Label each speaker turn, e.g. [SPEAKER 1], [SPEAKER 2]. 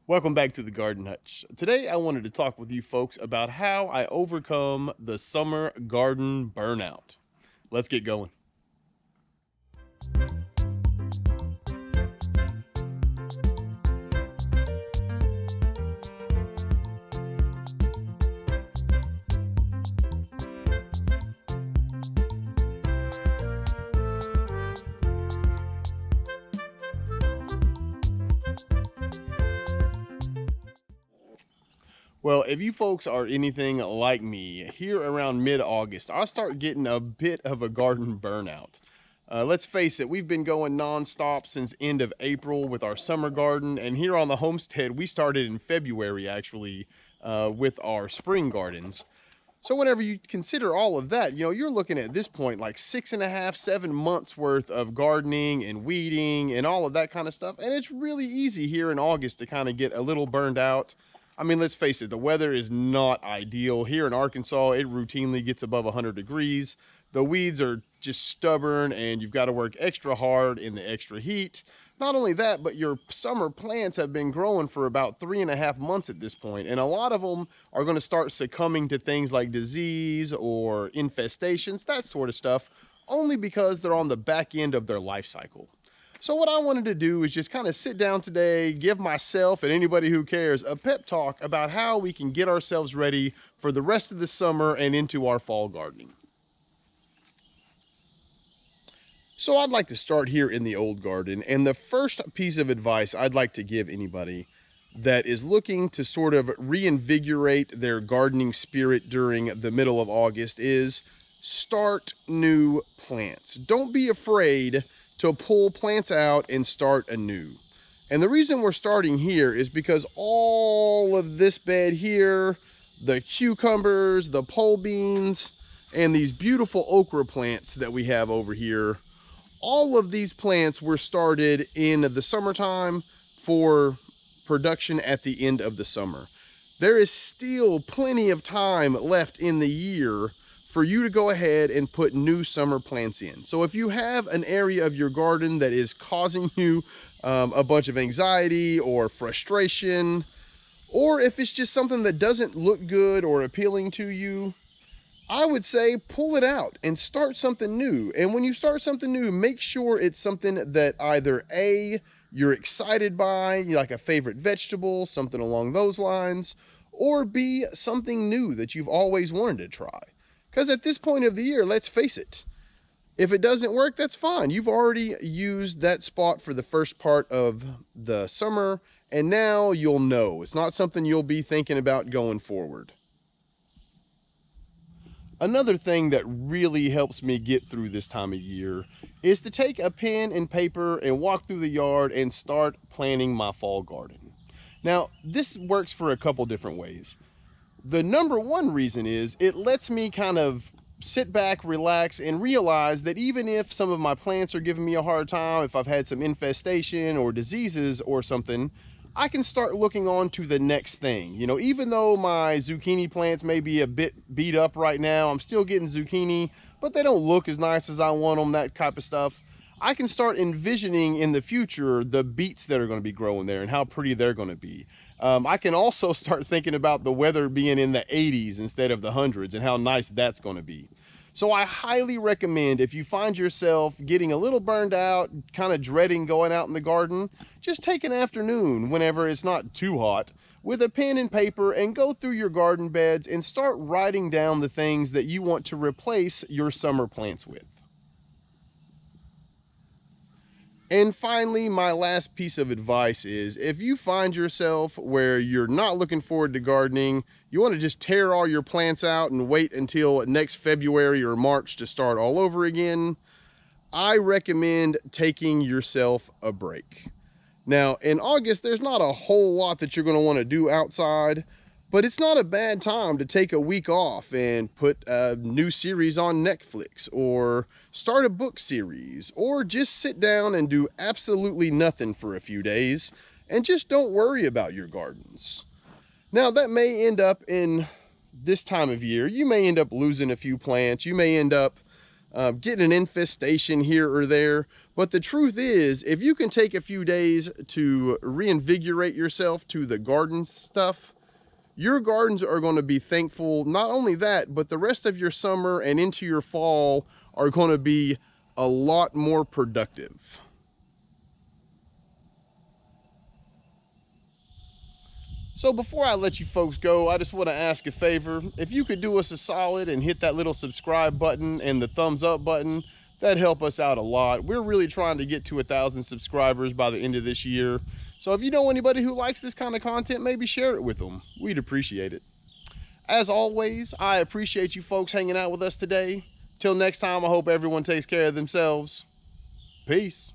[SPEAKER 1] Welcome back to the Garden Hutch. Today I wanted to talk with you folks about how I overcome the summer garden burnout. Let's get going. Well, if you folks are anything like me, here around mid-August, I start getting a bit of a garden burnout. Let's face it, we've been going nonstop since end of April with our summer garden, and here on the homestead, we started in February actually with our spring gardens. So whenever you consider all of that, you're looking at this point like 6.5, 7 months worth of gardening and weeding and all of that kind of stuff. And it's really easy here in August to kind of get a little burned out. I mean, let's face it, the weather is not ideal. Here in Arkansas, it routinely gets above 100 degrees. The weeds are just stubborn and you've got to work extra hard in the extra heat. Not only that, but your summer plants have been growing for about 3.5 months at this point, and a lot of them are going to start succumbing to things like disease or infestations, that sort of stuff, only because they're on the back end of their life cycle. So what I wanted to do is just kind of sit down today, give myself and anybody who cares a pep talk about how we can get ourselves ready for the rest of the summer and into our fall gardening. So I'd like to start here in the old garden, and the first piece of advice I'd like to give anybody that is looking to sort of reinvigorate their gardening spirit during the middle of August is start new plants. Don't be afraid to pull plants out and start anew. And the reason we're starting here is because all of this bed here, the cucumbers, the pole beans, and these beautiful okra plants that we have over here, all of these plants were started in the summertime for production at the end of the summer. There is still plenty of time left in the year for you to go ahead and put new summer plants in. So if you have an area of your garden that is causing you a bunch of anxiety or frustration, or if it's just something that doesn't look good or appealing to you, I would say pull it out and start something new. And when you start something new, make sure it's something that either A, you're excited by, like a favorite vegetable, something along those lines, or B, something new that you've always wanted to try. Because at this point of the year, let's face it, if it doesn't work, that's fine. You've already used that spot for the first part of the summer, and now you'll know. It's not something you'll be thinking about going forward. Another thing that really helps me get through this time of year is to take a pen and paper and walk through the yard and start planning my fall garden. Now, this works for a couple different ways. The number one reason is it lets me kind of sit back, relax, and realize that even if some of my plants are giving me a hard time, if I've had some infestation or diseases or something, I can start looking on to the next thing. Even though my zucchini plants may be a bit beat up right now, I'm still getting zucchini, but they don't look as nice as I want them, that type of stuff. I can start envisioning in the future the beets that are going to be growing there and how pretty they're going to be. I can also start thinking about the weather being in the 80s instead of the hundreds and how nice that's going to be. So I highly recommend, if you find yourself getting a little burned out, kind of dreading going out in the garden, just take an afternoon whenever it's not too hot with a pen and paper and go through your garden beds and start writing down the things that you want to replace your summer plants with. And finally, my last piece of advice is if you find yourself where you're not looking forward to gardening, you want to just tear all your plants out and wait until next February or March to start all over again, I recommend taking yourself a break. Now, in August, there's not a whole lot that you're going to want to do outside, but it's not a bad time to take a week off and put a new series on Netflix or start a book series or just sit down and do absolutely nothing for a few days and just don't worry about your gardens. Now, that may end up in this time of year, you may end up losing a few plants. You may end up getting an infestation here or there. But the truth is, if you can take a few days to reinvigorate yourself to the garden stuff, your gardens are going to be thankful. Not only that, but the rest of your summer and into your fall are going to be a lot more productive. So before I let you folks go, I just want to ask a favor. If you could do us a solid and hit that little subscribe button and the thumbs up button, that'd help us out a lot. We're really trying to get to 1,000 subscribers by the end of this year. So if you know anybody who likes this kind of content, maybe share it with them. We'd appreciate it. As always, I appreciate you folks hanging out with us today. Till next time, I hope everyone takes care of themselves. Peace.